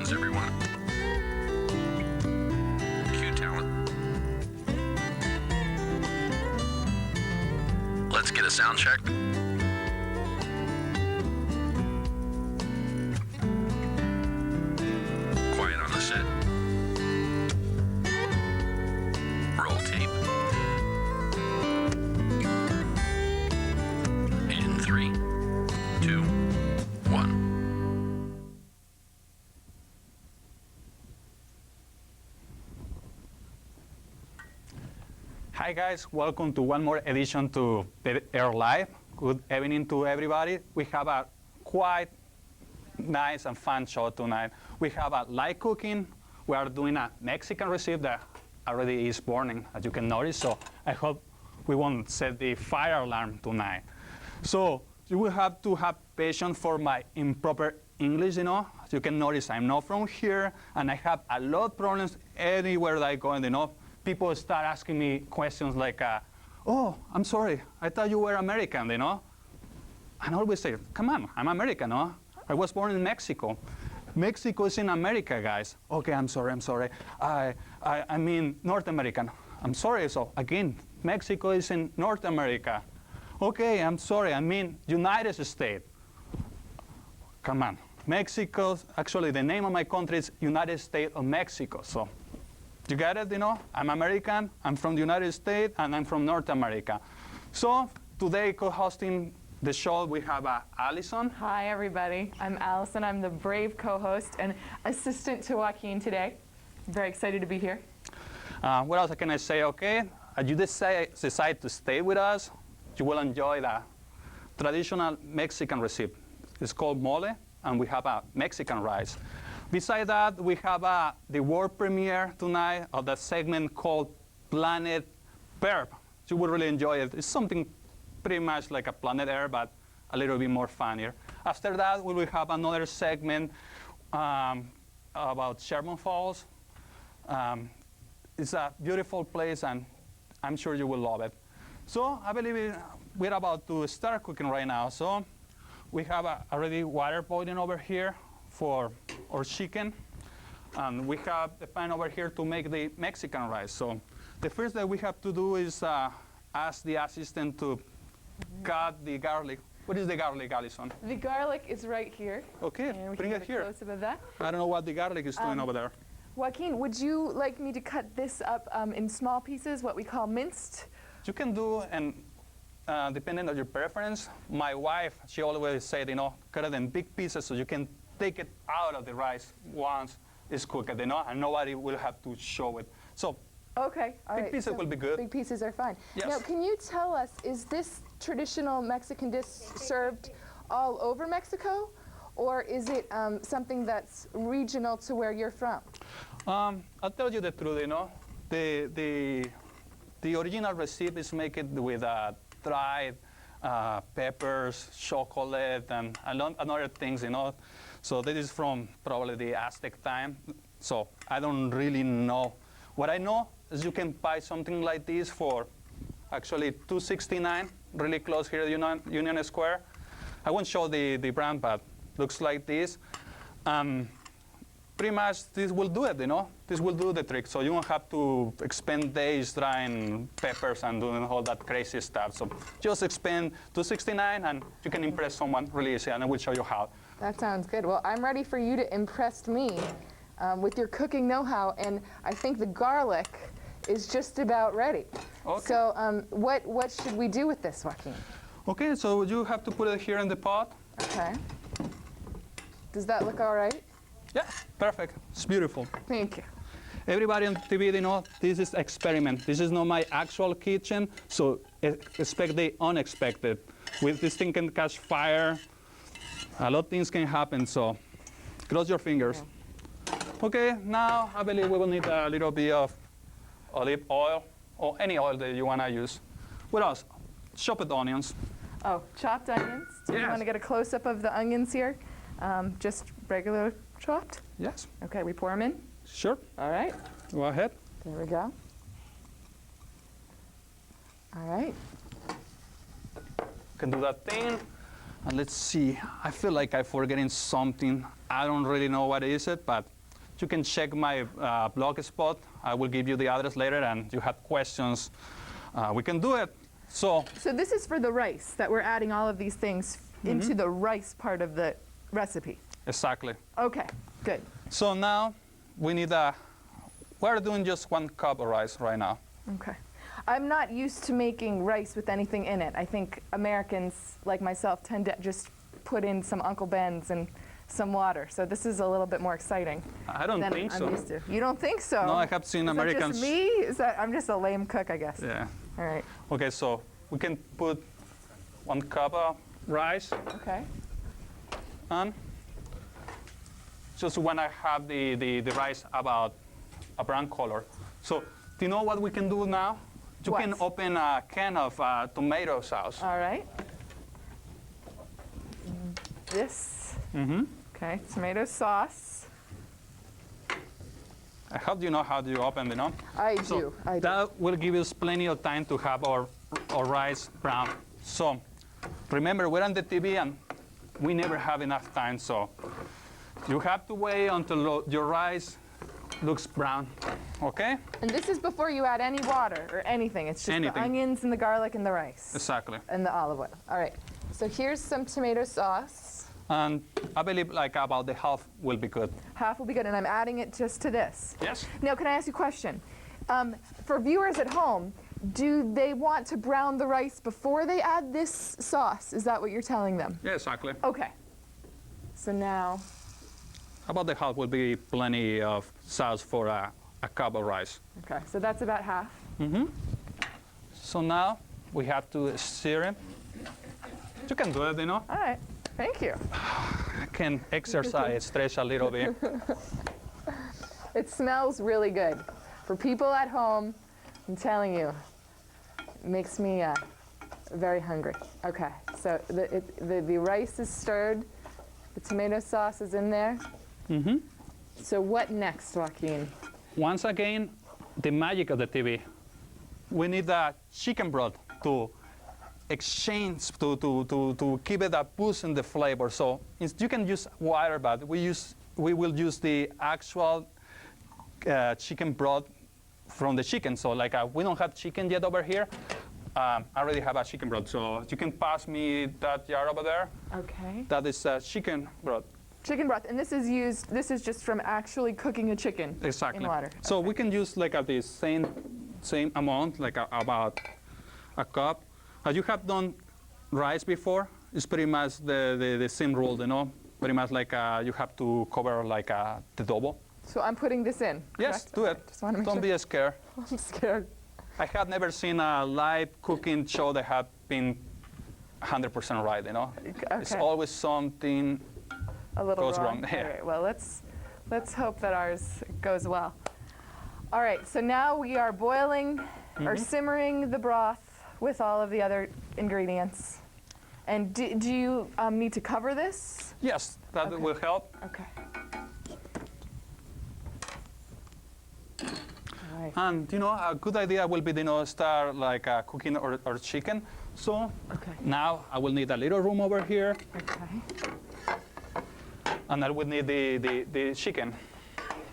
Congratulations, everyone. Cue talent. Let's get a sound check. Quiet on the set. Roll tape. In 3, 2, 1. Hi guys, welcome to one more edition to Air Live. Good evening to everybody. We have a quite nice and fun show tonight. We have a light cooking. We are doing a Mexican recipe that already is burning, as you can notice. So I hope we won't set the fire alarm tonight. So you will have to have patience for my improper English, As you can notice, I'm not from here, and I have a lot of problems anywhere that I go, People start asking me questions like, oh, I'm sorry, I thought you were American, And I always say, come on, I'm American, I was born in Mexico. Mexico is in America, guys. Okay, I'm sorry. I mean North American. I'm sorry, so again, Mexico is in North America. Okay, I'm sorry, I mean United States. Come on. Mexico, actually the name of my country is United States of Mexico, so. You get it, I'm American, I'm from the United States, and I'm from North America. So today, co-hosting the show, we have Allison. Hi, everybody. I'm Allison. I'm the brave co-host and assistant to Joaquin today. I'm very excited to be here. What else can I say? Okay, you decide to stay with us, you will enjoy the traditional Mexican recipe. It's called mole, and we have a Mexican rice. Besides that, we have the world premiere tonight of the segment called Planet Burp. You will really enjoy it. It's something pretty much like a Planet Air, but a little bit more funnier. After that, we will have another segment about Sherman Falls. It's a beautiful place, and I'm sure you will love it. So I believe we're about to start cooking right now. So we have already water boiling over here for our chicken, and we have the pan over here to make the Mexican rice. So the first that we have to do is ask the assistant to cut the garlic. What is the garlic, Allison? The garlic is right here. Okay, bring it here. Close-up of that. I don't know what the garlic is doing over there. Joaquin, would you like me to cut this up in small pieces, what we call minced? You can do, and depending on your preference, my wife, she always said, cut it in big pieces so you can take it out of the rice once it's cooked, and nobody will have to show it. So okay, all right. Big pieces will be good. Big pieces are fine. Yes. Now, can you tell us, is this traditional Mexican dish served all over Mexico, or is it something that's regional to where you're from? I'll tell you the truth, the original recipe is made with dried peppers, chocolate, and other things, So this is from probably the Aztec time. So I don't really know. What I know is you can buy something like this for actually $2.69, really close here at Union Square. I won't show the brand, but looks like this. Pretty much this will do it, This will do the trick. So you won't have to expend days drying peppers and doing all that crazy stuff. So just expend $2.69 and you can impress someone really easy, and I will show you how. That sounds good. Well, I'm ready for you to impress me with your cooking know-how, and I think the garlic is just about ready. Okay. So what should we do with this, Joaquin? Okay, so you have to put it here in the pot. Okay. Does that look all right? Yeah, perfect. It's beautiful. Thank you. Everybody on TV, this is experiment. This is not my actual kitchen, so expect the unexpected. With this thing can catch fire. A lot of things can happen, so cross your fingers. Okay, now I believe we will need a little bit of olive oil, or any oil that you want to use. What else? Chopped onions. Oh, chopped onions. Do you want to get a close-up of the onions here? Just regular chopped? Yes. Okay, we pour them in? Sure. All right. Go ahead. There we go. All right. Can do that thing. And let's see. I feel like I'm forgetting something. I don't really know what is it, but You can check my blog spot. I will give you the address later, and you have questions, we can do it. So this is for the rice, that we're adding all of these things into the rice part of the recipe. exactly. Okay, good. So now we need we're doing just 1 cup of rice right now. Okay. I'm not used to making rice with anything in it. I think Americans, like myself, tend to just put in some Uncle Ben's and some water. So this is a little bit more exciting I don't than think I'm so. used to. You don't think so? No, I have seen Americans. Is that just me? Is that I'm just a lame cook, I guess. Yeah. All right. Okay, so we can put 1 cup of rice Okay. on. Just when I have the rice about a brown color. So do you know what we can do now? You What? can open a can of tomato sauce. All right. This. Okay. Tomato sauce. I hope you know how to open, you know? I So do. I do. that will give us plenty of time to have our rice brown. So remember, we're on the TV and we never have enough time. So you have to wait until your rice looks brown, okay? And this is before you add any water or anything. It's just Anything. the onions and the garlic and the rice. Exactly. And the olive oil. All right. So here's some tomato sauce. And I believe like about the half will be good. Half will be good, and I'm adding it just to this. Yes? Now, can I ask you a question? For viewers at home, do they want to brown the rice before they add this sauce? Is that what you're telling them? Yeah, exactly. Okay. So now, About the half will be plenty of sauce for a cup of rice. okay, so that's about half. So now we have to stir it. You can do it, you know? All right. Thank you. I can exercise, stretch a little bit. It smells really good. For people at home, I'm telling you, it makes me very hungry. Okay, so the rice is stirred, the tomato sauce is in there. So what next, Joaquin? Once again, the magic of the TV. We need the chicken broth to exchange, to keep it a boost in the flavor. So you can use water, but we will use the actual chicken broth from the chicken. So like we don't have chicken yet over here. I already have a chicken broth. So you can pass me that jar over there. Okay. That is chicken broth. Chicken broth, and this is just from actually cooking a chicken Exactly. in water. So we can use like the same amount, like about a cup. As you have done rice before, it's pretty much the same rule, you know? Pretty much like you have to cover like the double. So I'm putting this in, Yes, correct? do it. Just wanna make Don't sure. be scared. I'm scared. I have never seen a live cooking show that have been 100% right, you know? It's Okay. always something A little goes wrong. All Yeah. right, well, let's hope that ours goes well. All right, so now we are boiling or simmering the broth with all of the other ingredients. And do you need to cover this? Yes, that Okay. will help. Okay. All right. And you know, a good idea will be, you know, start like cooking our chicken. So Okay. now I will need a little room over here, Okay. and I will need the chicken.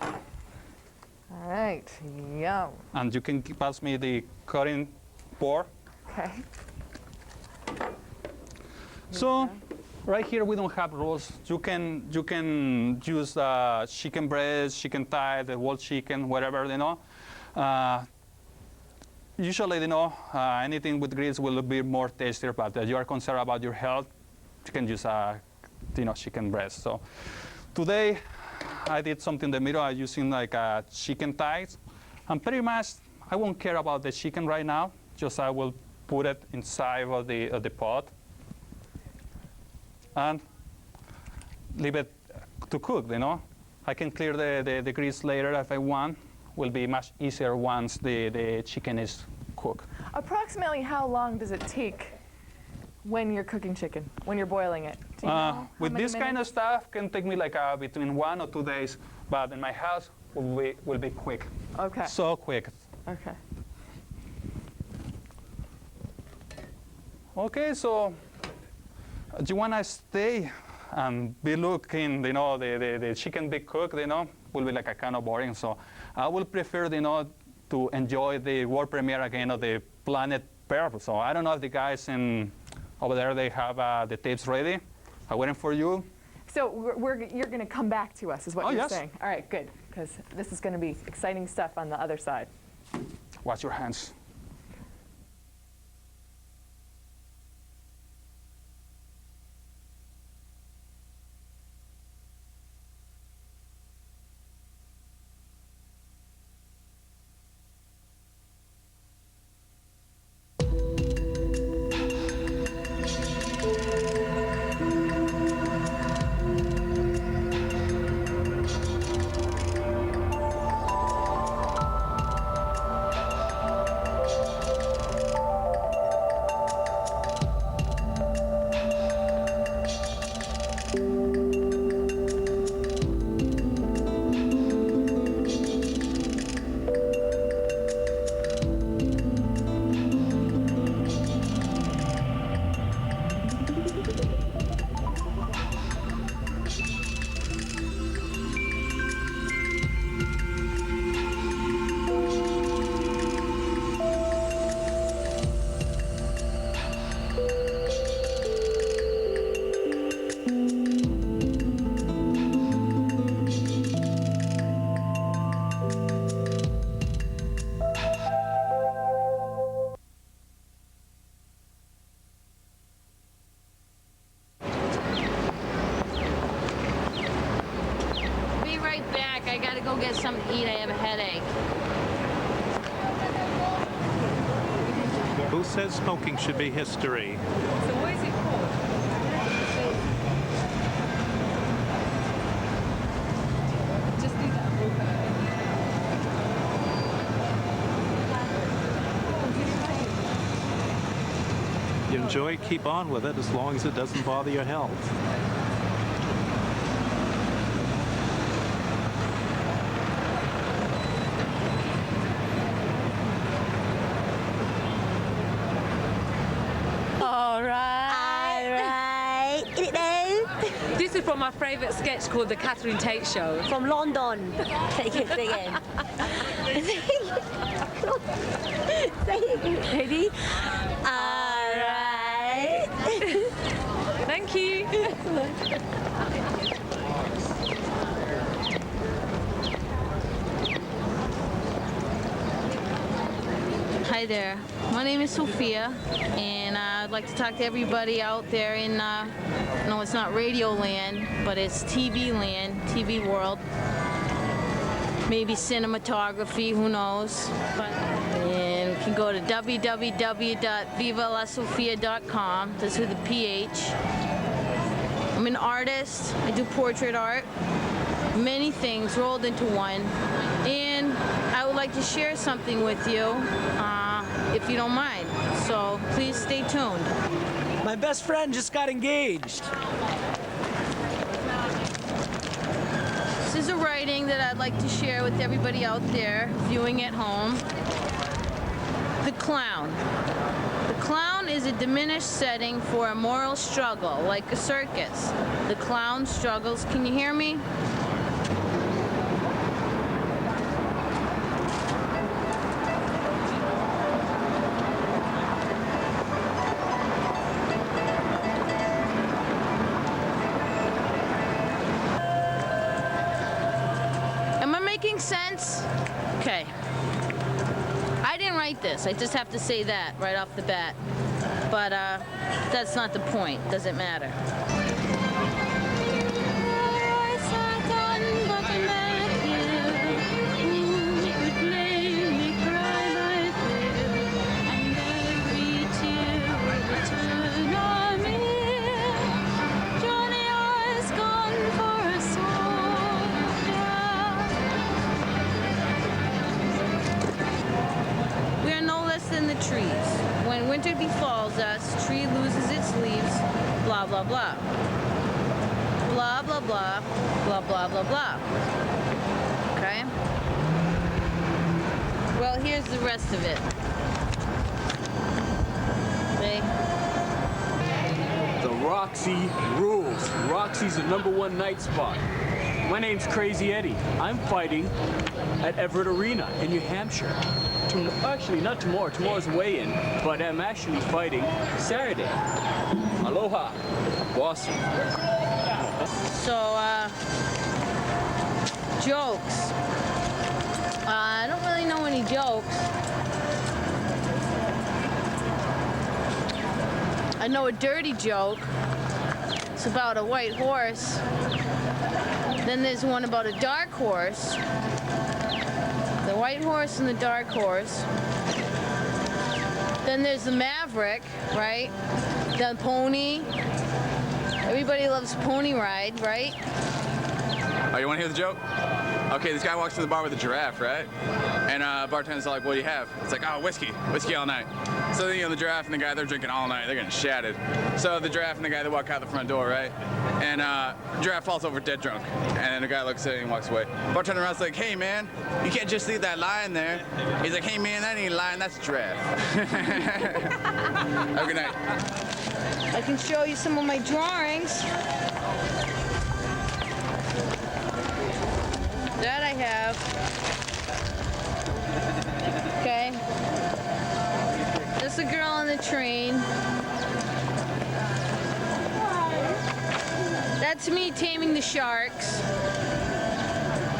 All right. Yum. And you can pass me the cutting board. Okay. So right here we don't have rules. You can use chicken breast, chicken thigh, the whole chicken, whatever, you know. Usually, you know, anything with grease will be more tastier, but if you are concerned about your health, you can use you know, chicken breast. So today I did something in the middle. I'm using like chicken thighs, and pretty much I won't care about the chicken right now. Just I will put it inside of the pot and leave it to cook, you know. I can clear the grease later if I want. Will be much easier once the chicken is cooked. Approximately how long does it take when you're cooking chicken, when you're boiling it? Do you know how With many this kind of minutes? stuff can take me like between 1 or 2 days, but in my house will be quick. Okay. So quick. Okay. Okay, so do you want to stay and be looking, you know, the chicken be cooked, you know? will be like a kind of boring. So I will prefer, to enjoy the world premiere again of the Planet Perp. So I don't know if the guys over there, they have the tapes ready. I'm waiting for you. So you're going to come back to us, is what Oh, you're yes. saying. All right, good, because this is going to be exciting stuff on the other side. Wash your hands. Be right back. I gotta go get something to eat. I have a headache. Who says smoking should be history? So what is it called? Just leave that You enjoy it, keep on with it as long as it doesn't bother your health. This is from my favourite sketch called The Catherine Tate Show. From London. Say it again. Say it again. Ready? Alright. Thank you. Hi there. My name is Sophia, and I'd like to talk to everybody out there in, no, it's not radio land, but it's TV land, TV world. Maybe cinematography, who knows. And you can go to www.vivalasofia.com. That's with a PH. I'm an artist. I do portrait art. Many things rolled into one. And I would like to share something with you, if you don't mind. So please stay tuned. My best friend just got engaged. This is a writing that I'd like to share with everybody out there viewing at home. The clown. The clown is a diminished setting for a moral struggle, like a circus. The clown struggles. Can you hear me? Making sense? Okay. I didn't write this. I just have to say that right off the bat. But that's not the point. Doesn't matter. In the trees. When winter befalls us, tree loses its leaves, blah, blah, blah. Blah, blah, blah, blah, blah, blah, blah. Okay? Well, here's the rest of it. See? The Roxy rules. Roxy's the #1 night spot. My name's Crazy Eddie. I'm fighting at Everett Arena in New Hampshire. Actually, not tomorrow. Tomorrow's weigh-in, but I'm actually fighting Saturday. Aloha, Boston. So, jokes. I don't really know any jokes. I know a dirty joke. It's about a white horse. Then there's one about a dark horse. The white horse and the dark horse. Then there's the Maverick, right? The pony. Everybody loves pony ride, right? Oh, you want to hear the joke? Okay, this guy walks to the bar with a giraffe, right? And bartender's like, what do you have? It's like, oh, whiskey all night. So then, the giraffe and the guy, they're drinking all night. They're getting shattered. So the giraffe and the guy, they walk out the front door, right? And giraffe falls over dead drunk. And then the guy looks at it and walks away. Bartender around's like, hey, man, you can't just leave that lion there. He's like, hey, man, that ain't a lion, that's a giraffe. Have a good night. I can show you some of my drawings. That I have. Okay. Just a girl on the train. That's me taming the sharks.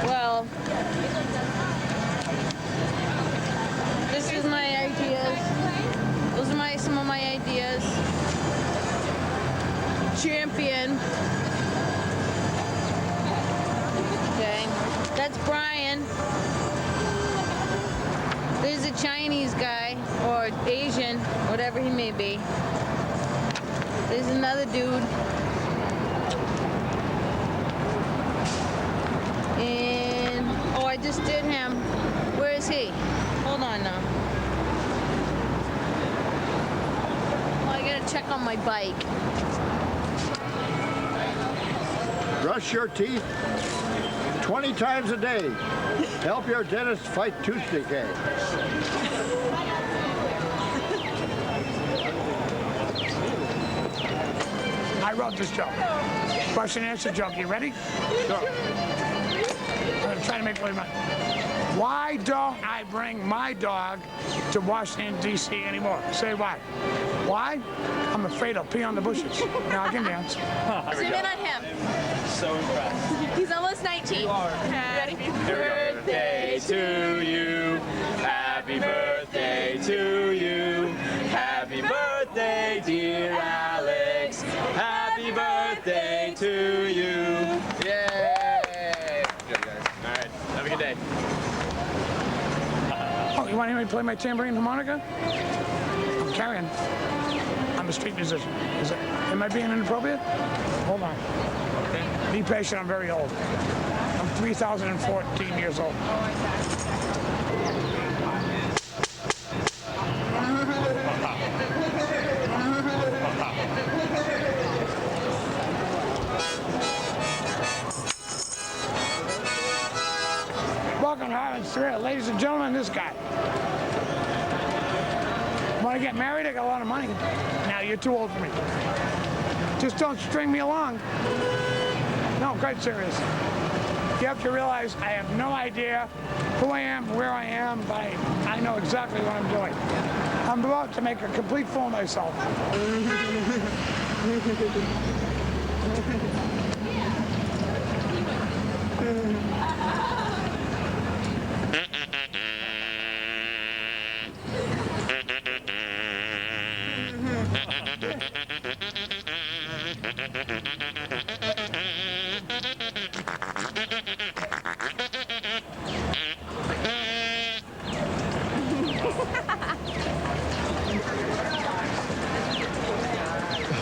Well, this is my ideas. Those are some of my ideas. Champion. Okay. That's Brian. There's a Chinese guy, or Asian, whatever he may be. There's another dude. And, oh, I just did him. Where is he? Hold on now. Well, I gotta check on my bike. Brush your teeth 20 times a day. Help your dentist fight tooth decay. I wrote this joke. Question and answer joke. You ready? Sure. I'm going to try to make believe it. Why don't I bring my dog to Washington, D.C. anymore? Say why. Why? I'm afraid I'll pee on the bushes. Now I can dance. Zoom in on him. So impressed. He's almost 19. You are. Happy Birthday to you. Happy birthday to you. Happy birthday, dear Alex. Happy birthday to you. Yay! Good job, guys. All right. Have a good day. Oh, you want me to play my tambourine harmonica? I'm carrying. I'm a street musician. Am I being inappropriate? Hold on. Okay. Be patient, I'm very old. I'm 3,014 years old. Welcome to Highlands 3. Ladies and gentlemen, this guy. Want to get married? I got a lot of money. Now, you're too old for me. Just don't string me along. No, I'm quite serious. You have to realize I have no idea who I am, where I am, but I know exactly what I'm doing. I'm about to make a complete fool of myself.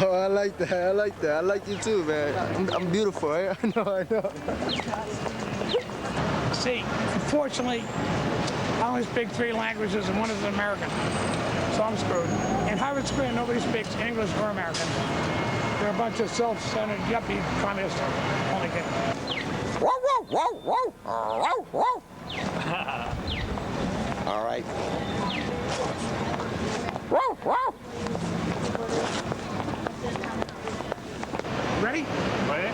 Oh, I like that. I like that. I like you too, man. I'm beautiful, right? I know. See, unfortunately, I only speak 3 languages and one is American. So I'm screwed. In Harvard Square, nobody speaks English or American. They're a bunch of self-centered yuppie communists. Only kidding. All right. Ready? Ready?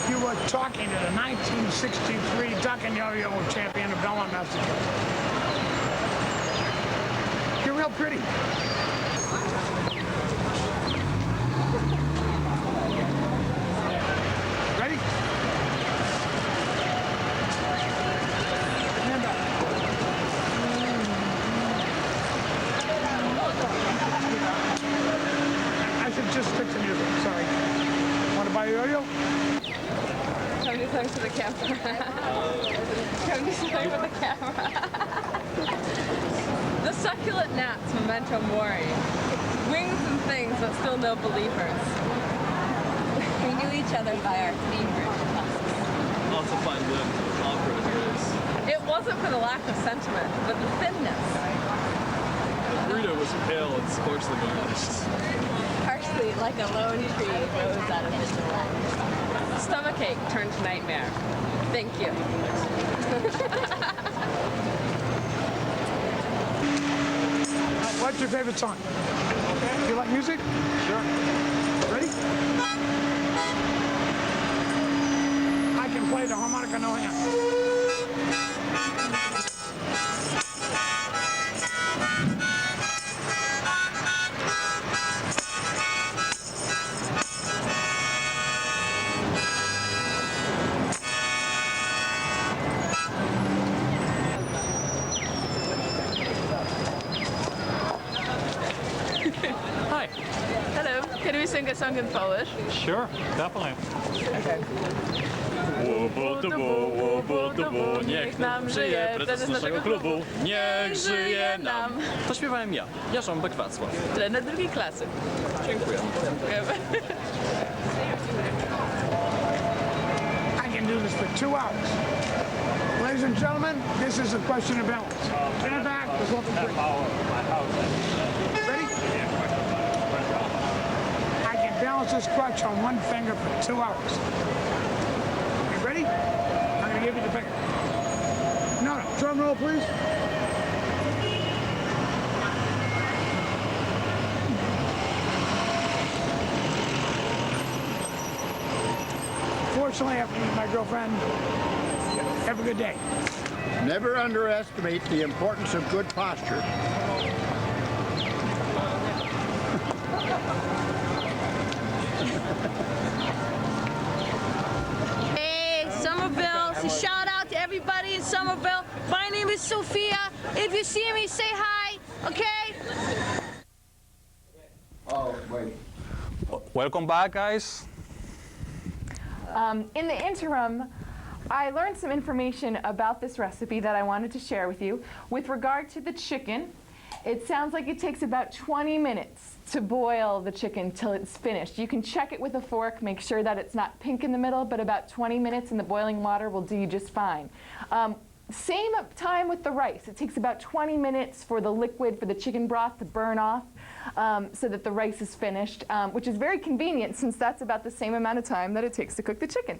You were talking to the 1963 duck and yo-yo champion of Belmont, Massachusetts. You're real pretty. Ready? Stand up. I should just stick to music, sorry. Want to buy a yo-yo? Come do something to the camera. Come do something for the camera. The succulent gnats, memento mori. Wings and things, but still no believers. We knew each other by our favorite tusks. Also find limbs with off-road heroes. It wasn't for the lack of sentiment, but the thinness. The burrito was pale and scorchly garnished. Parsley, like a lone tree, rose out of the door. Stomachache turned to nightmare. Thank you. What's your favorite song? Do you like music? Sure. Ready? I can play the harmonica no hand. Hi. Hello. Can we sing a song in Polish? Sure, definitely. Okay. Niech nam żyje prezes naszego klubu. Niech żyje nam. To śpiewałem ja, Jarząbek Wacław. Trener drugiej klasy. Dziękuję. I can do this for 2 hours. Ladies and gentlemen, this is a question of balance. Stand back, there's nothing free. Ready? I can balance this crutch on one finger for 2 hours. You ready? I'm going to give you the finger. No, drum roll, please. Fortunately, after meeting my girlfriend, have a good day. Never underestimate the importance of good posture. Hey, Somerville. So shout out to everybody in Somerville. My name is Sophia. If you see me, say hi, okay? Oh, wait. Welcome back, guys. In the interim, I learned some information about this recipe that I wanted to share with you. With regard to the chicken, it sounds like it takes about 20 minutes to boil the chicken till it's finished. You can check it with a fork, make sure that it's not pink in the middle, but about 20 minutes in the boiling water will do you just fine. Same time with the rice. It takes about 20 minutes for the liquid, for the chicken broth to burn off so that the rice is finished, which is very convenient since that's about the same amount of time that it takes to cook the chicken.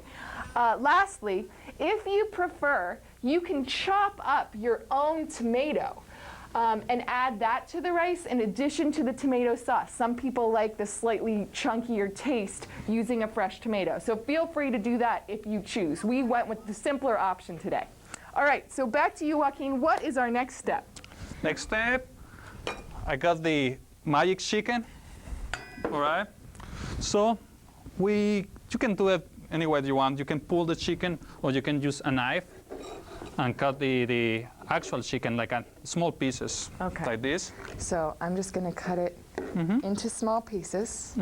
Lastly, if you prefer, you can chop up your own tomato and add that to the rice in addition to the tomato sauce. Some people like the slightly chunkier taste using a fresh tomato. So feel free to do that if you choose. We went with the simpler option today. All right, so back to you, Joaquin. What is our next step? Next step, I got the magic chicken. All right. So you can do it any way you want. You can pull the chicken, or you can use a knife and cut the actual chicken like small pieces, Okay. like this. So I'm just going to cut it into small pieces.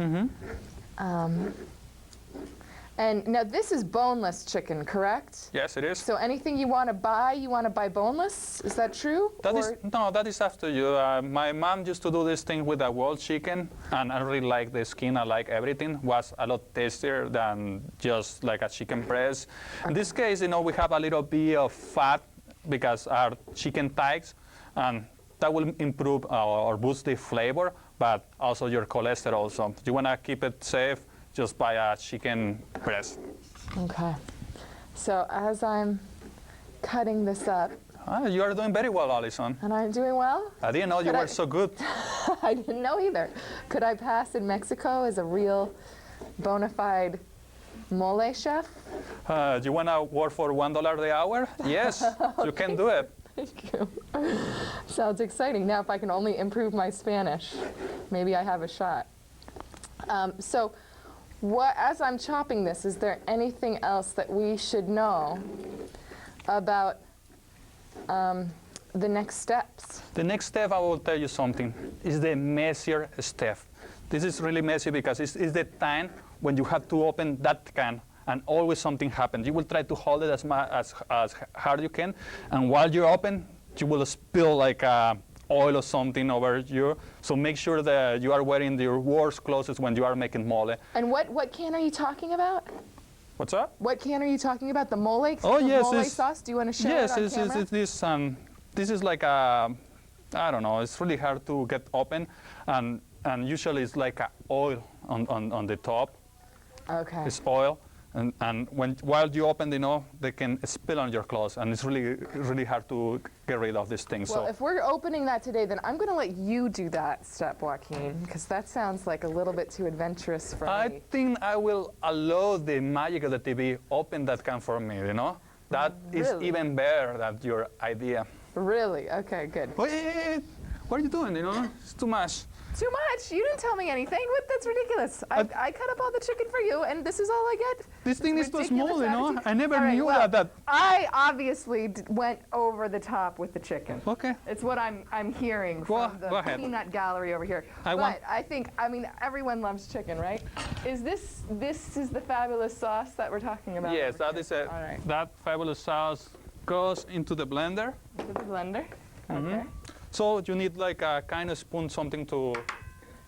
And now this is boneless chicken, correct? Yes, it is. So anything you want to buy boneless? Is that true? That is up to you. My mom used to do this thing with a whole chicken, and I really like the skin. I like everything. Was a lot tastier than just like a chicken breast. In this case, we have a little bit of fat because our chicken thighs, and that will improve or boost the flavor, but also your cholesterol. So you want to keep it safe, just buy a chicken breast. Okay. So as I'm cutting this up. You are doing very well, Alison. And I'm doing well? I didn't know you were so good. I didn't know either. Could I pass in Mexico as a real bona fide mole chef? Do you want to work for $1 the hour? Yes, you can do it. Thank you. Sounds exciting. Now, if I can only improve my Spanish, maybe I have a shot. So, as I'm chopping this, is there anything else that we should know about the next steps? The next step, I will tell you something, is the messier step. This is really messy because it's the time when you have to open that can and always something happens. You will try to hold it as hard you can, and while you're open, you will spill like oil or something over you. So make sure that you are wearing your worst clothes when you are making mole. And what can are you talking about? What's up? What can are you talking about? The mole? Oh, the yes. mole sauce? Do you want to show yes, it on camera? This is like a, I don't know, it's really hard to get open, and usually it's like a oil on the top. Okay. It's oil. And while you open, they can spill on your clothes, and it's really hard to get rid of these things. Well, so if we're opening that today, then I'm going to let you do that step, Joaquin, because that sounds like a little bit too adventurous for me. I think I will allow the magic of the TV open that can for me, That is even better than your idea. Really? Okay, good. Wait, what are you doing, It's too much. Too much? You didn't tell me anything. That's ridiculous. I cut up all the chicken for you, and this is all I get. This thing is too small, attitude. I never all right, knew well, that. I obviously went over the top with the chicken. Okay. It's what I'm hearing from the peanut gallery over here. I mean, everyone loves chicken, right? Is this is the fabulous sauce that we're talking about? Yes, that is it. All right. That fabulous sauce goes into the blender. Into the blender. Mm-hmm. Okay. So you need like a kind of spoon, something to.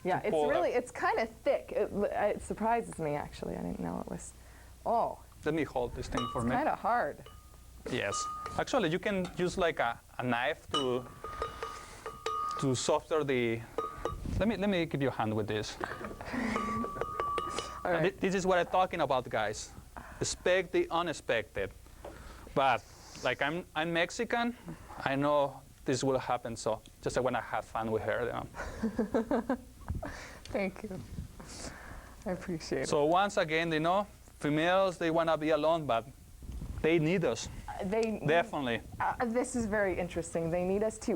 Yeah, it's kind of thick. It surprises me, actually. I didn't know it was. Oh. Let me hold this thing for me. It's kind of hard. Yes. Actually, you can use like a knife to soften the. Let me give you a hand with this. All right. This is what I'm talking about, guys. Expect the unexpected. But like I'm Mexican, I know this will happen, so just I want to have fun with her. Thank you. I appreciate it. So once again, females, they want to be alone, but they need us. Definitely. This is very interesting. They need us to,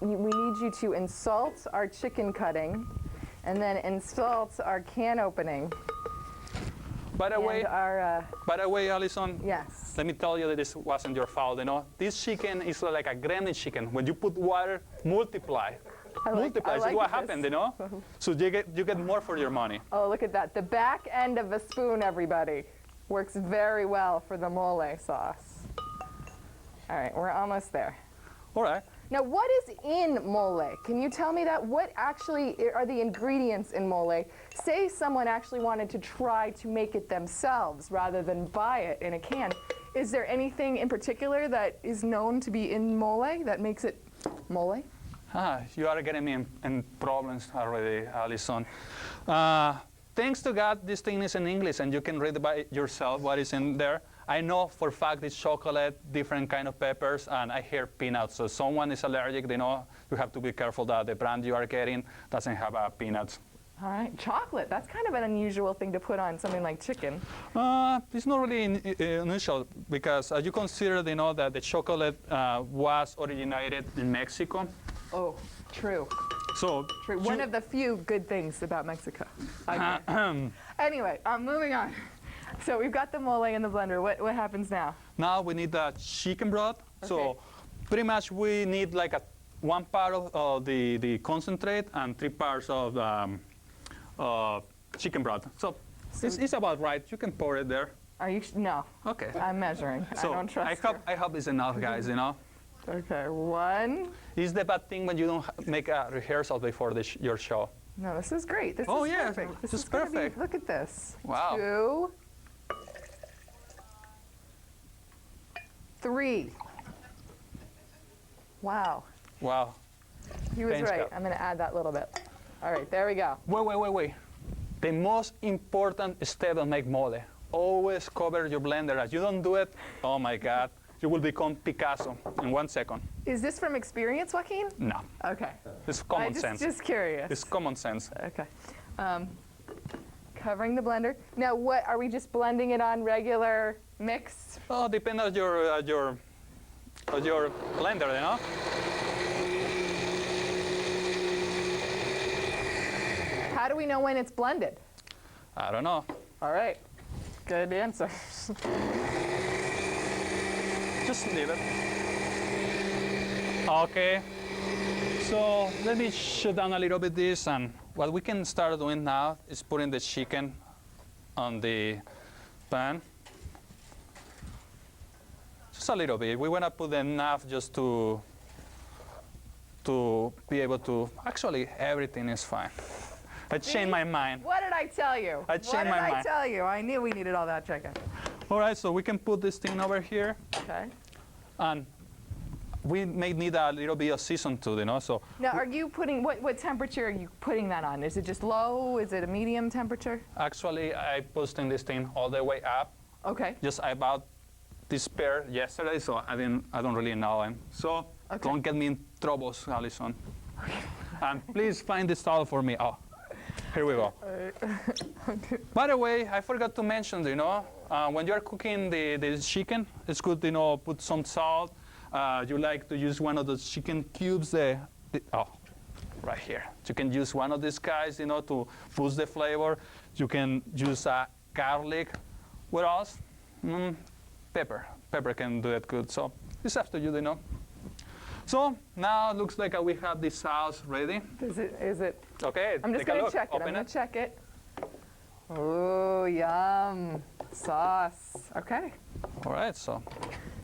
we need you to insult our chicken cutting and then insult our can opening. By the way, Alison, yes. Let me tell you that this wasn't your fault. This chicken is like a gremlin chicken. When you put water, multiply. Multiplies. Like what happened, So you get more for your money. Oh, look at that. The back end of a spoon, everybody, works very well for the mole sauce. All right, we're almost there. All right. Now, what is in mole? Can you tell me that? What actually are the ingredients in mole? Say someone actually wanted to try to make it themselves rather than buy it in a can. Is there anything in particular that is known to be in mole that makes it mole? You are getting me in problems already, Alison. Thanks to God, this thing is in English, and you can read by yourself what is in there. I know for a fact it's chocolate, different kind of peppers, and I hear peanuts. So if someone is allergic, you have to be careful that the brand you are getting doesn't have peanuts. All right, chocolate. That's kind of an unusual thing to put on something like chicken. It's not really unusual because you consider, that the chocolate was originated in Mexico. Oh, true. So true. One of the few good things about Mexico. Anyway, moving on. So we've got the mole in the blender. What happens now? Now we need the chicken broth. Okay. So pretty much we need like one part of the concentrate and 3 parts of chicken broth. So it's about right. You can pour it there. Are you? No. Okay. I'm measuring. So I don't trust I hope it's enough, guys. Okay, 1. It's the bad thing when you don't make a rehearsal before your show. No, this is great. This is perfect. This is perfect. Look at this. Wow. 2, 3. Wow. Wow. He was Thanks, right. God. I'm going to add that little bit. All right, there we go. Wait. The most important step to make mole. Always cover your blender. If you don't do it, oh my God, you will become Picasso in 1 second. Is this from experience, Joaquin? No. Okay. It's common sense. Just curious. It's common sense. Okay. Covering the blender. Now, what are we just blending it on regular mix? Oh, depends on your blender, you know. How do we know when it's blended? I don't know. All right. Good answer. Just leave it. Okay. So let me shut down a little bit this, and what we can start doing now is putting the chicken on the pan. Just a little bit. We want to put enough just to be able to. Actually, everything is fine. I changed my mind. What did I tell you? I changed my mind. What did I tell you? I knew we needed all that chicken. All right, so we can put this thing over here. Okay. And we may need a little bit of season too, you know. So now, are you putting what temperature are you putting that on? Is it just low? Is it a medium temperature? actually, I posting this thing all the way up. Okay. Just I bought this pair yesterday, so I don't really know them. So don't get me in troubles, Allison. And please find this towel for me. Oh, here we go. By the way, I forgot to mention, you know, when you're cooking the chicken, it's good, you know, put some salt. You like to use one of those chicken cubes, right here. You can use one of these guys, you know, to boost the flavor. You can use garlic. What else? Pepper. Pepper can do it good. So it's up to you, you know. So now it looks like we have this sauce ready. Is it? Okay. I'm just going to check it. I'm going to check it. Oh, yum. Sauce. Okay. All right, so.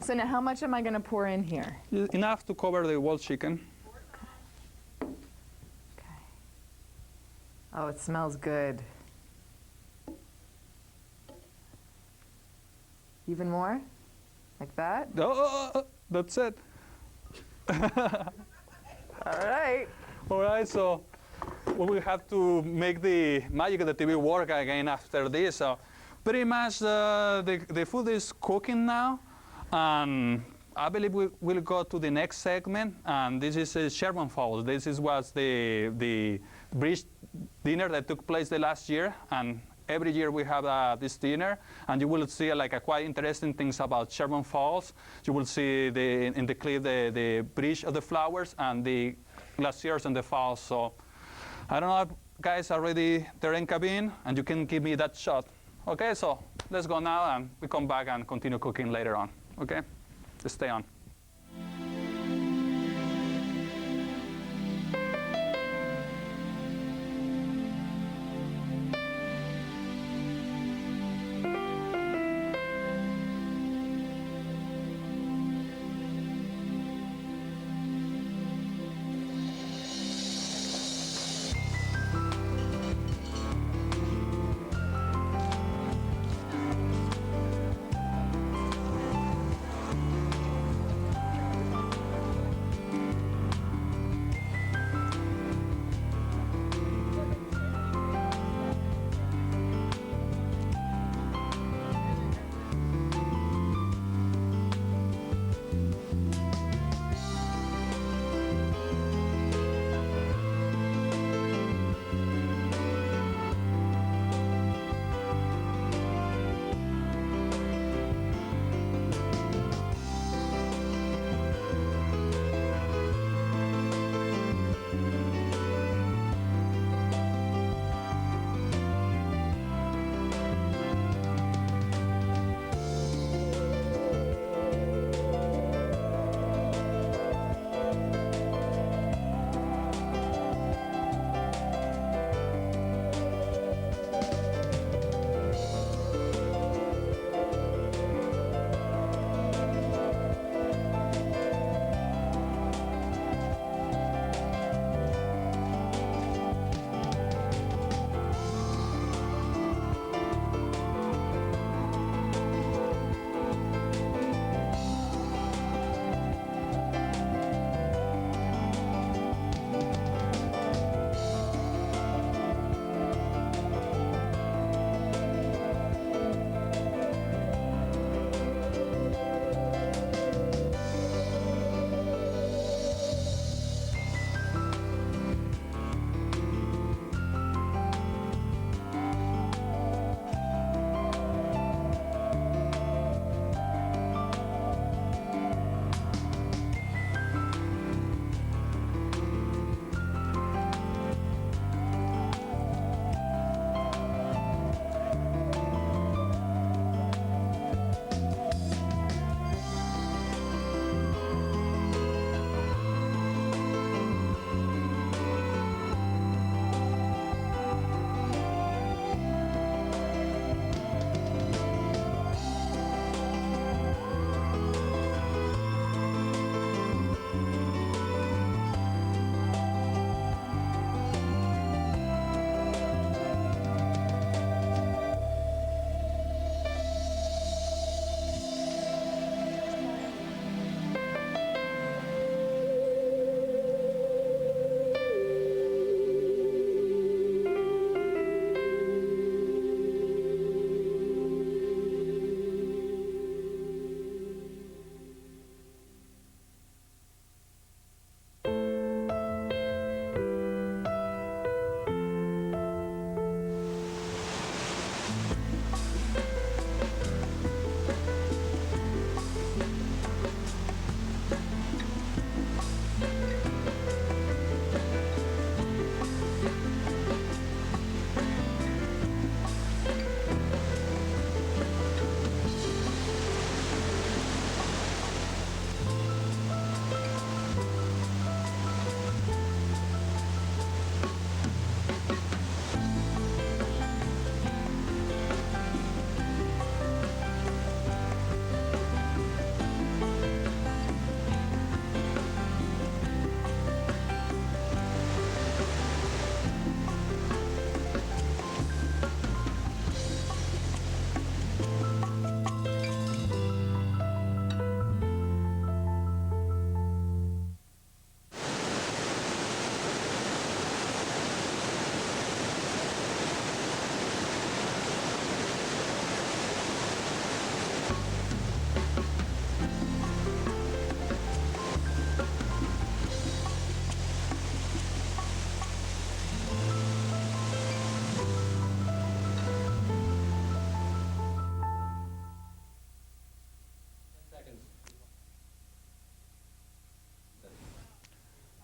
So now how much am I going to pour in here? Enough to cover the whole chicken. Okay. Oh, it smells good. Even more? Like that? Oh, that's it. All right. All right, so we will have to make the magic of the TV work again after this. So pretty much the food is cooking now. And I believe we will go to the next segment. And this is Sherman Falls. This was the bridge dinner that took place the last year. And every year we have this dinner, and you will see quite interesting things about Sherman Falls. You will see in the clip the bridge of the flowers and the glaciers and the falls. So I don't know if guys are ready there in cabin, and you can give me that shot. Okay, so let's go now, and we come back and continue cooking later on. Okay, just stay on.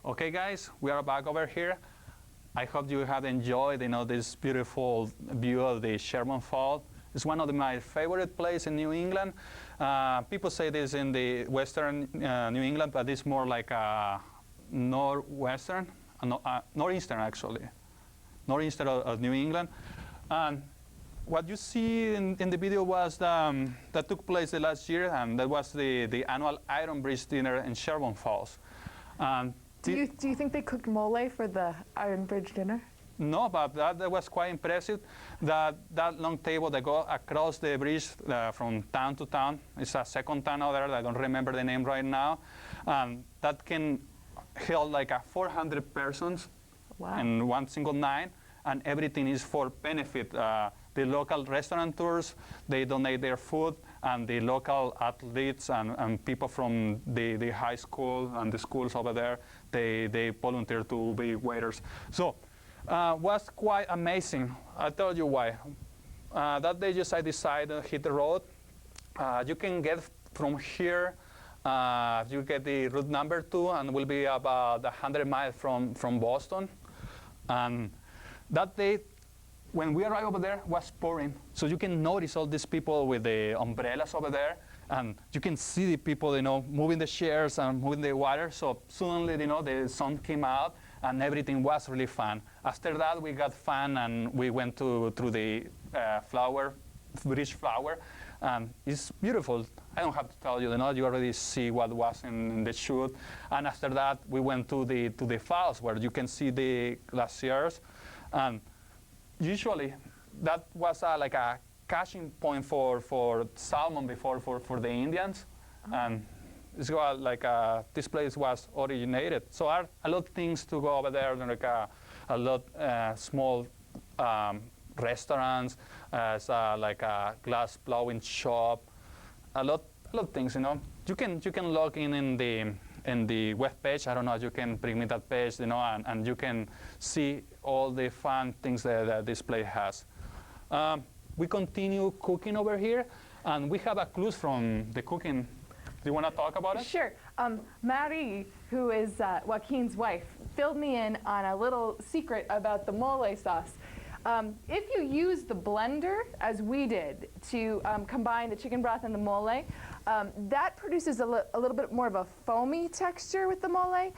Okay, guys, we are back over here. I hope you have enjoyed, this beautiful view of the Sherman Falls. It's one of my favorite places in New England. People say this in the western New England, but it's more like northwestern, northeastern actually, northeastern of New England. And what you see in the video was that took place the last year, and that was the annual Iron Bridge dinner in Sherman Falls. Do you think they cooked mole for the Iron Bridge dinner? No, but that was quite impressive. That long table that goes across the bridge from town to town. It's a second town out there. I don't remember the name right now. That can hold like 400 persons in one single night, and everything is for benefit. The local restaurateurs, they donate their food, and the local athletes and people from the high school and the schools over there, they volunteer to be waiters. So was quite amazing. I'll tell you why. That day I decided to hit the road. You can get from here, you get the route number 2, and will be about 100 miles from Boston. And that day, when we arrived over there, it was pouring. So you can notice all these people with the umbrellas over there, and you can see the people, moving the chairs and moving the water. So suddenly, the sun came out, and everything was really fun. After that, we got fun, and we went through the bridge flower, and it's beautiful. I don't have to tell you, you already see what was in the shoot. And after that, we went to the falls where you can see the glaciers. And usually, that was like a catching point for salmon before for the Indians. And it's like this place was originated. So a lot of things to go over there, like a lot small restaurants, like a glass blowing shop, a lot of things. You can log in the web page. I don't know if you can bring me that page, and you can see all the fun things that this place has. We continue cooking over here, and we have a clue from the cooking. Do you want to talk about it? Sure. Marie, who is Joaquin's wife, filled me in on a little secret about the mole sauce. If you use the blender, as we did, to combine the chicken broth and the mole, that produces a little bit more of a foamy texture with the mole.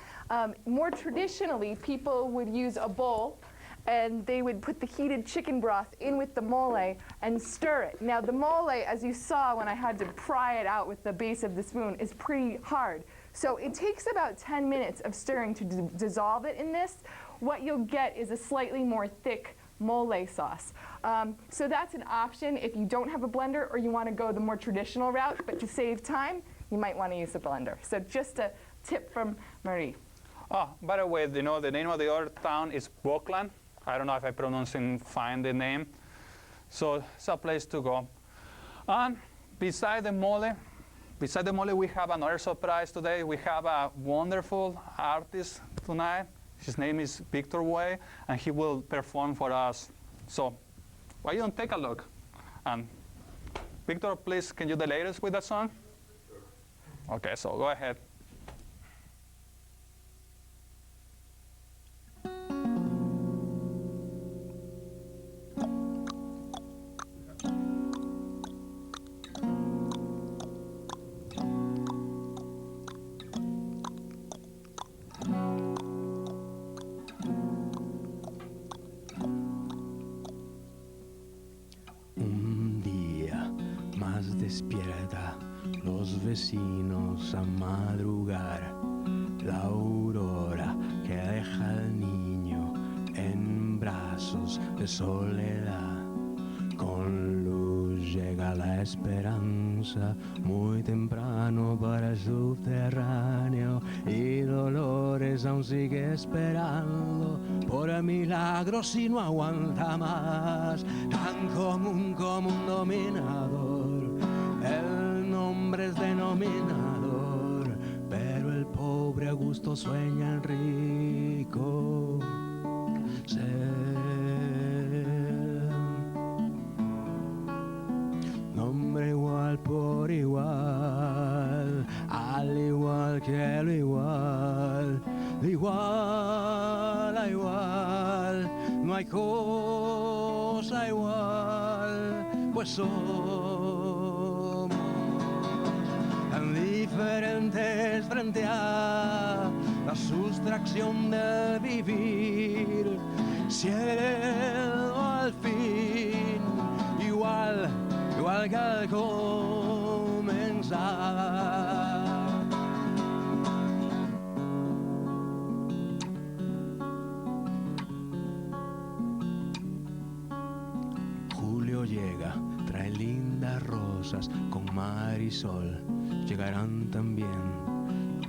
More traditionally, people would use a bowl, and they would put the heated chicken broth in with the mole and stir it. Now, the mole, as you saw when I had to pry it out with the base of the spoon, is pretty hard. So it takes about 10 minutes of stirring to dissolve it in this. What you'll get is a slightly more thick mole sauce. So that's an option if you don't have a blender or you want to go the more traditional route, but to save time, you might want to use a blender. So just a tip from Marie. Oh, by the way, the name of the other town is Bookland. I don't know if I pronouncing fine the name. So it's a place to go. And beside the mole, we have another surprise today. We have a wonderful artist tonight. His name is Victor Way, and he will perform for us. So why you don't take a look? And Victor, please, can you delay us with that song? Sure. Okay, so go ahead. Despierta los vecinos a madrugar, la aurora que deja al niño en brazos de soledad. Con luz llega la esperanza, muy temprano para el subterráneo, y Dolores aún sigue esperando por el milagro si no aguanta más, tan común como un dominador. El nombre es denominador, pero el pobre a gusto sueña el rico ser. Nombre igual por igual, al igual que lo igual, de igual a igual, no hay cosa igual, pues somos tan diferentes frente a la sustracción del vivir, cielo al fin, igual que al comenzar. Julio llega, trae lindas rosas con mar y sol. Llegarán también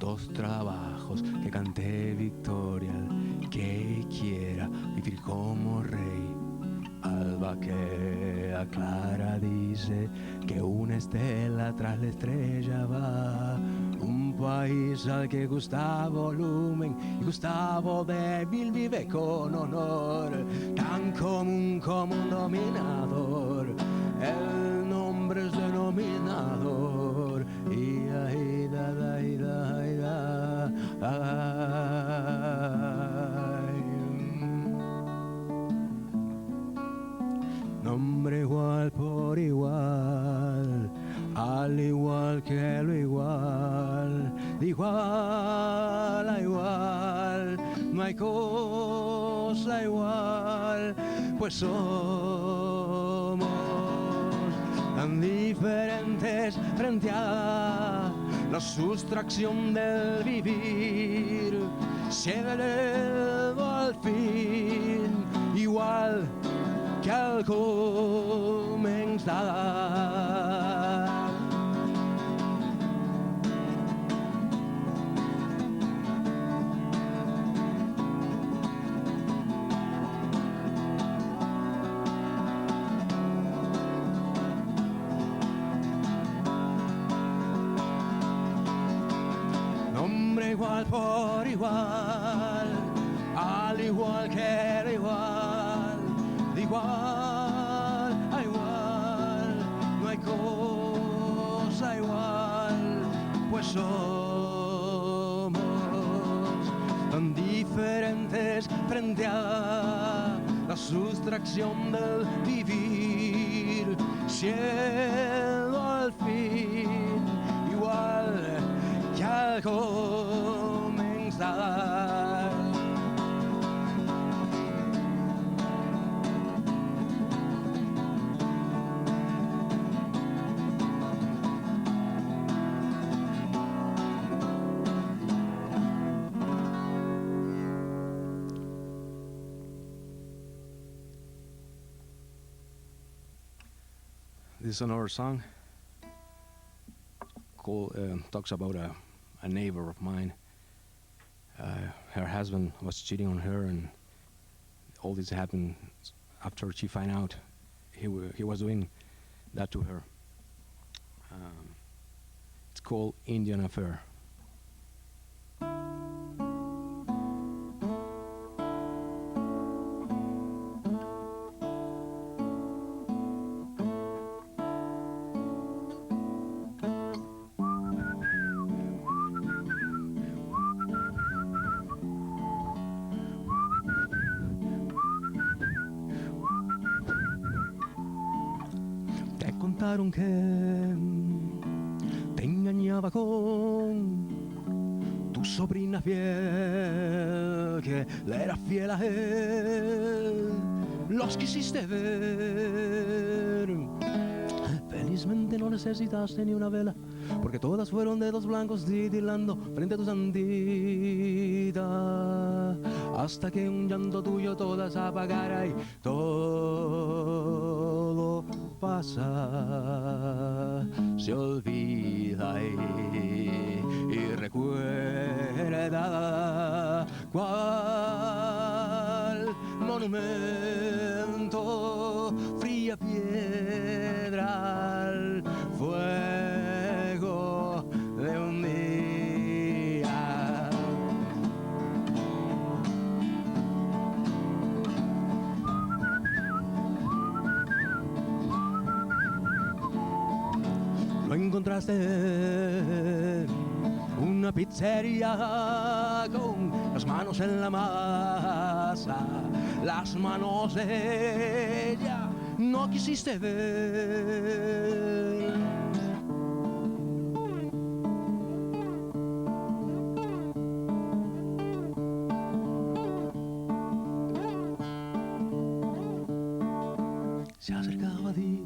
2 trabajos que canté Victorial, que quiera vivir como rey. Alba que aclara dice que una estela tras la estrella va. Un país al que Gustavo Lumen y Gustavo Débil vive con honor, tan común como un dominador. El nombre es denominador. Y ahí da, da, y da, y da, nombre igual por igual, al igual que lo igual, de igual a igual, no hay cosa igual, pues somos tan diferentes frente a la sustracción del vivir, cielo al fin, igual que al comenzar. Nombre igual por igual, al igual que el igual, de igual a igual, no hay cosa igual, pues somos tan diferentes frente a la sustracción del vivir, cielo al fin, igual que al comenzar. This is another song called, talks about a neighbor of mine. Her husband was cheating on her, and all this happened after she found out he was doing that to her. It's called Indian Affair. Contaron que te engañaba con tu sobrina fiel, que le era fiel a él, los quisiste ver. Felizmente no necesitaste ni una vela, porque todas fueron dedos blancos titilando frente a tu santita, hasta que un llanto tuyo todas apagara y todo pasa, se olvida y recuerda cuál monumento, fría piedra al fuego de un día. Lo encontraste una pizzería con las manos en la masa, las manos de ella no quisiste ver. Se acercaba a ti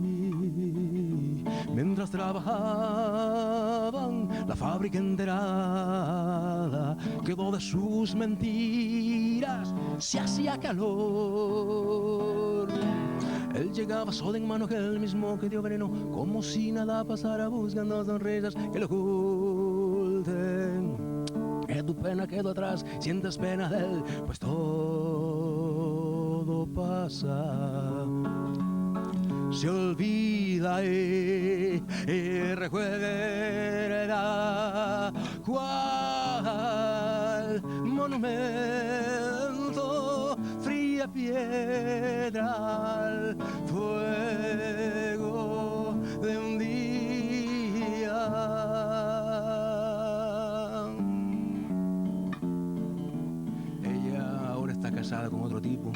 mientras trabajaban la fábrica enterada quedó de sus mentiras, se hacía calor. Él llegaba solo en mano, que el mismo que dio veneno, como si nada pasara, buscando sonrisas que lo oculten. Que tu pena quedó atrás, sientes pena de él, pues todo pasa. Se olvida y recuerda cuál monumento, fría piedra al fuego de un día. Ella ahora está casada con otro tipo,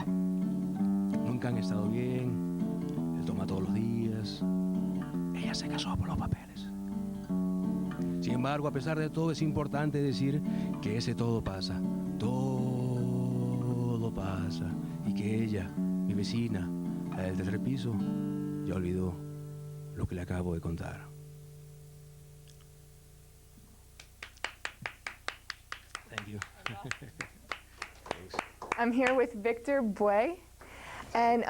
nunca han estado bien. Toma todos los días. Ella se casó por los papeles. Sin embargo, a pesar de todo, es importante decir que ese todo pasa. Todo pasa. Y que ella, mi vecina, la del tercer piso, ya olvidó lo que le acabo de contar. Thank you. I'm here with Victor Buey. And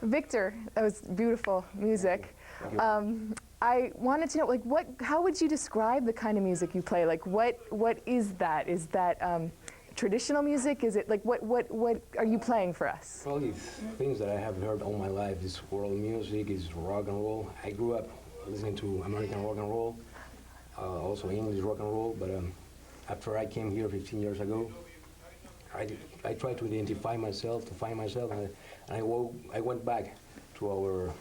Victor, that was beautiful music. I wanted to know, like, how would you describe the kind of music you play? Like, what is that? Is that traditional music? Is it like what are you playing for us? Well, it's things that I have heard all my life. This world music is rock and roll. I grew up listening to American rock and roll, also English rock and roll. But after I came here 15 years ago, I tried to identify myself, to find myself, and I went back to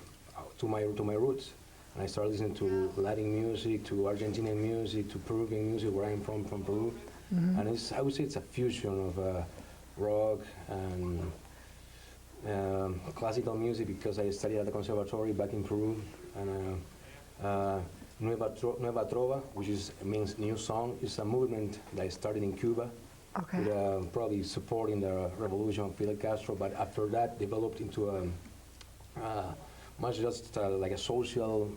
my roots, and I started listening to Latin music, to Argentinian music, to Peruvian music, where I'm from Peru. Mm-hmm. And I would say it's a fusion of rock and classical music, because I studied at the conservatory back in Peru. And Nueva Trova, which means new song, is a movement that started in Cuba. Okay. With, probably supporting the revolution of Fidel Castro, but after that developed into much just like a social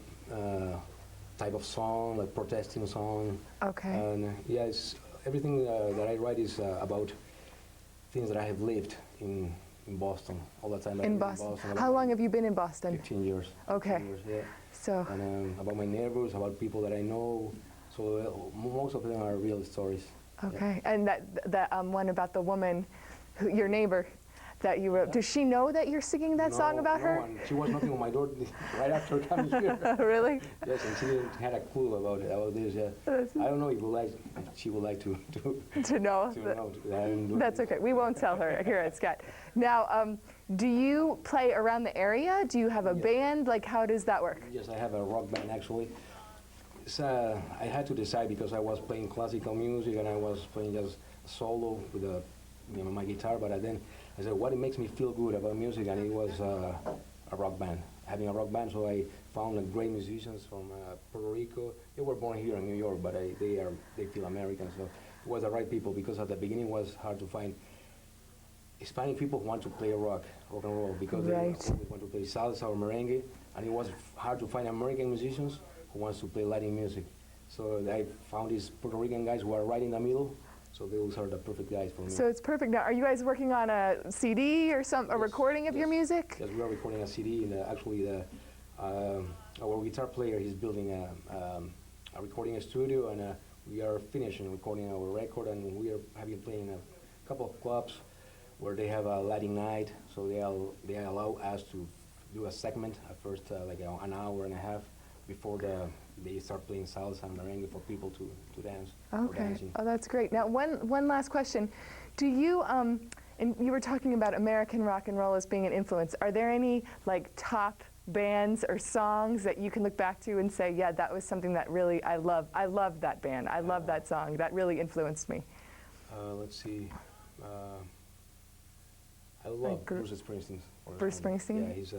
type of song, like protesting song. Okay. And yes, everything that I write is about things that I have lived in Boston all the time. In Boston. How long have you been in Boston? 15 years. Okay. 15 years, yeah. So. And about my neighbors, about people that I know. So most of them are real stories. Okay, yeah. And that one about the woman, your neighbor, that you wrote. Does she know that you're singing that song about her? No, she was knocking on my door right after coming here. Really? Yes, and she didn't had a clue about this. Yeah. I don't know if she would like to know. That's okay. We won't tell her here at SCAT. Now, do you play around the area? Do you have a band? Like, how does that work? Yes, I have a rock band actually. I had to decide, because I was playing classical music and I was playing just solo with my guitar, but then I said, what makes me feel good about music? And it was a rock band, having a rock band. So I found great musicians from Puerto Rico. They were born here in New York, but they feel American. So it was the right people, because at the beginning it was hard to find Hispanic people who want to play rock and roll, because they always want to play salsa or merengue, and it was hard to find American musicians who wants to play Latin music. So I found these Puerto Rican guys who are right in the middle. So those are the perfect guys for me. So it's perfect. Now, are you guys working on a CD or a recording of your music? Yes, we are recording a CD. And actually, our guitar player is building a recording studio, and we are finishing recording our record. And we are having playing a couple of clubs where they have a Latin night. So they allow us to do a segment at first, like an hour and a half before they start playing salsa and merengue for people to dance. Okay. Oh, that's great. Now, one last question. Do you, and you were talking about American rock and roll as being an influence. Are there any like top bands or songs that you can look back to and say, yeah, that was something that really I loved that band. I love that song. That really influenced me. Let's see. I love Bruce Springsteen. Bruce Springsteen? Yeah, he's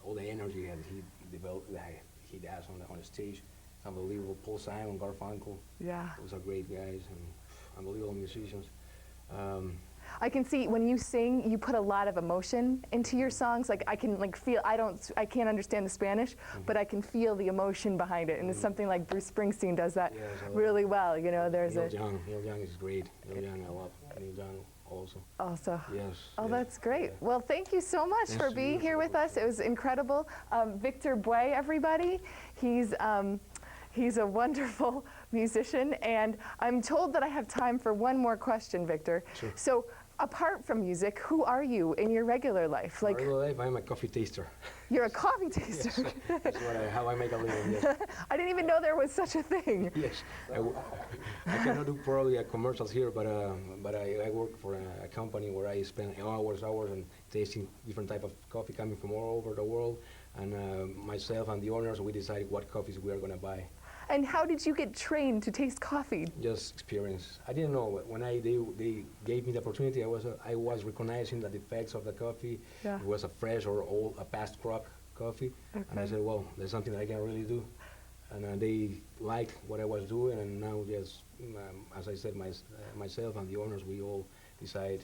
all the energy that he developed, that he does on the stage. It's unbelievable. Paul Simon, Garfunkel. Yeah. Those are great guys and unbelievable musicians. I can see when you sing, you put a lot of emotion into your songs. Like I can feel. I can't understand the Spanish, but I can feel the emotion behind it. And it's something like Bruce Springsteen does that really well. You know, there's Neil Young is great. Neil Young, I love Neil Young also. Also. Yes. Oh, yes. that's great. Well, thank you so much for being here with us. It was incredible. Victor Buey, everybody. He's a wonderful musician, and I'm told that I have time for one more question, Victor. Sure. So, apart from music, who are you in your regular life? Like, regular life, I'm a coffee taster. You're a coffee taster. Yes, that's how I make a living. Yes. I didn't even know there was such a thing. Yes, I cannot do probably commercials here, but I work for a company where I spend hours and tasting different type of coffee coming from all over the world, and myself and the owners, we decide what coffees we are going to buy. And how did you get trained to taste coffee? Just experience. I didn't know. When they gave me the opportunity, I was recognizing the defects of the coffee. Yeah. It was a fresh or old, a past crop coffee. Okay. And I said, well, there's something that I can really do. And they liked what I was doing, and now just, as I said, myself and the owners, we all decide.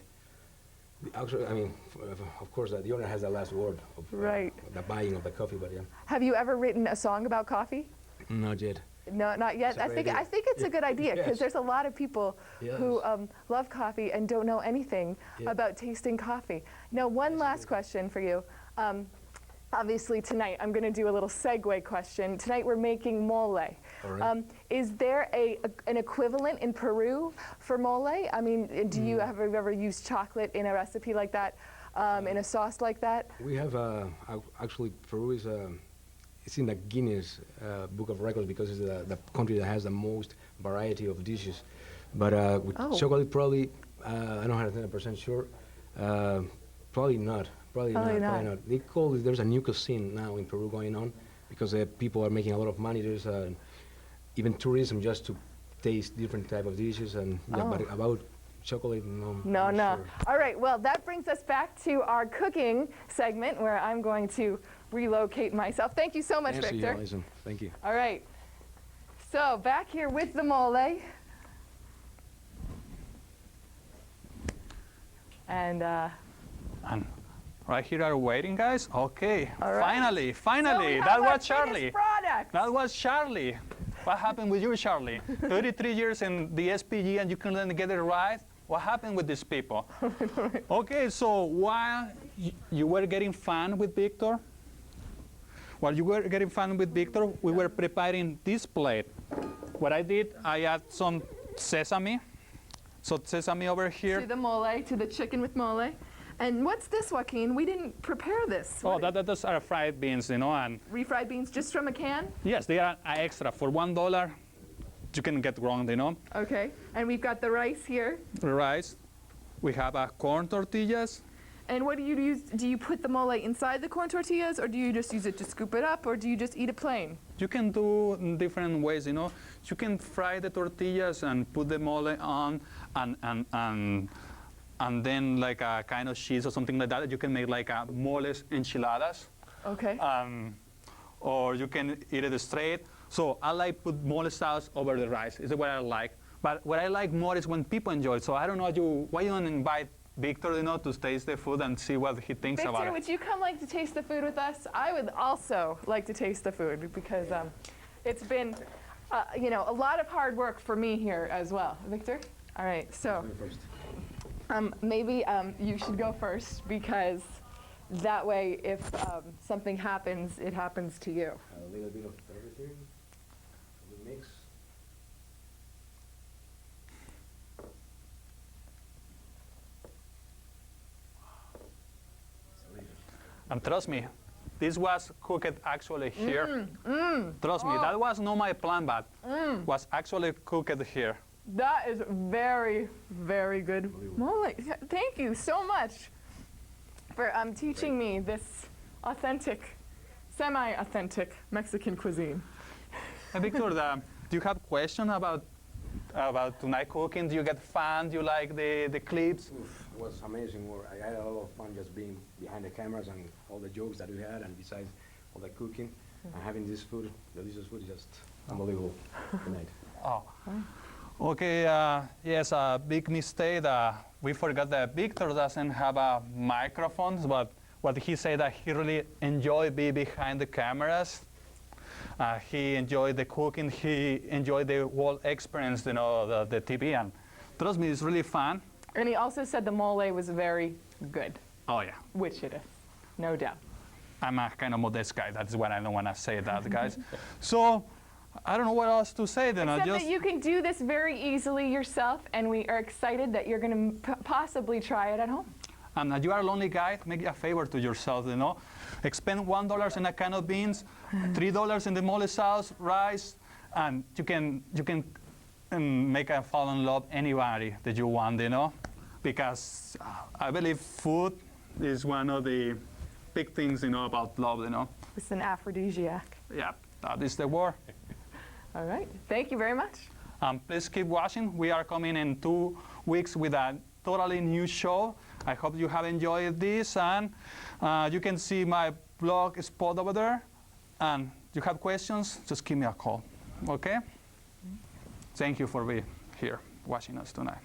Actually, I mean, of course, the owner has the last word of the buying of the coffee, but yeah. Have you ever written a song about coffee? Not yet. No, not yet. I think it's a good idea because there's a lot of people who love coffee and don't know anything about tasting coffee. Now, one last question for you. Obviously, tonight I'm going to do a little segue question. Tonight we're making mole. Right. Is there an equivalent in Peru for mole? I mean, have you ever used chocolate in a recipe like that, in a sauce like that? We have actually Peru is. It's in the Guinness Book of Records because it's the country that has the most variety of dishes. But with chocolate, probably, I'm not 100% sure. Probably not. Probably not. They call it, there's a new cuisine now in Peru going on because people are making a lot of money. There's even tourism just to taste different type of dishes. And but about chocolate, no. No. Sure. All right, well, that brings us back to our cooking segment where I'm going to relocate myself. Thank you so much, Victor. Thank you. All right. So back here with the mole. And right here are waiting, guys. Okay. All right. Finally. So That was Charlie. Product. That was Charlie. What happened with you, Charlie? 33 years in the SPG and you couldn't get it right? What happened with these people? Okay, so while you were getting fun with Victor, we were preparing this plate. What I did, I add some sesame. So sesame over here. To the mole, to the chicken with mole. And what's this, Joaquin? We didn't prepare this. Oh, those are fried beans, you know. And refried beans just from a can? Yes, they are extra. For $1, you can get wrong, you know. Okay, and we've got the rice here. The rice. We have corn tortillas. And what do you use? Do you put the mole inside the corn tortillas, or do you just use it to scoop it up, or do you just eat it plain? You can do different ways, you know. You can fry the tortillas and put the mole on, and then like a kind of cheese or something like that. You can make like a moles enchiladas. Okay. Or you can eat it straight. So I like put mole sauce over the rice. Is what I like. But what I like more is when people enjoy it. So I don't know why you don't invite Victor, you know, to taste the food and see what he thinks about it. Victor, would you come like to taste the food with us? I would also like to taste the food because it's been, you know, a lot of hard work for me here as well. Victor? All right, so maybe you should go first because that way if something happens, it happens to you. A little bit of everything. We mix. And trust me, this was cooked actually here. Trust me, that was not my plan, but was actually cooked here. That is very, very good. Molly, thank you so much for teaching me this authentic semi-authentic Mexican cuisine. Victor, do you have questions about tonight cooking? Do you get fun? Do you like the clips? Oof, it was amazing work. I had a lot of fun just being behind the cameras and all the jokes that we had, and besides all the cooking and having this food, delicious food, is just unbelievable tonight. Oh. Okay, yes, a big mistake. We forgot that Victor doesn't have a microphone, but what he said that he really enjoyed being behind the cameras. He enjoyed the cooking. He enjoyed the whole experience, you know, the TV. And trust me, it's really fun. And he also said the mole was very good. Oh, yeah. Which it is, no doubt. I'm a kind of modest guy. That's why I don't want to say that, guys. So I don't know what else to say then. Except that you can do this very easily yourself, and we are excited that you're going to possibly try it at home. And you are a lonely guy, make a favor to yourself, you know. Spend $1 in a can of beans, $3 in the mole sauce, rice, and you can make a fall in love anybody that you want, you know. Because I believe food is one of the big things, you know, about love, you know. It's an aphrodisiac. Yeah, that is the word. All right, thank you very much. Please keep watching. We are coming in 2 weeks with a totally new show. I hope you have enjoyed this, and you can see my blog spot over there. And you have questions, just give me a call, okay? Thank you for being here watching us tonight.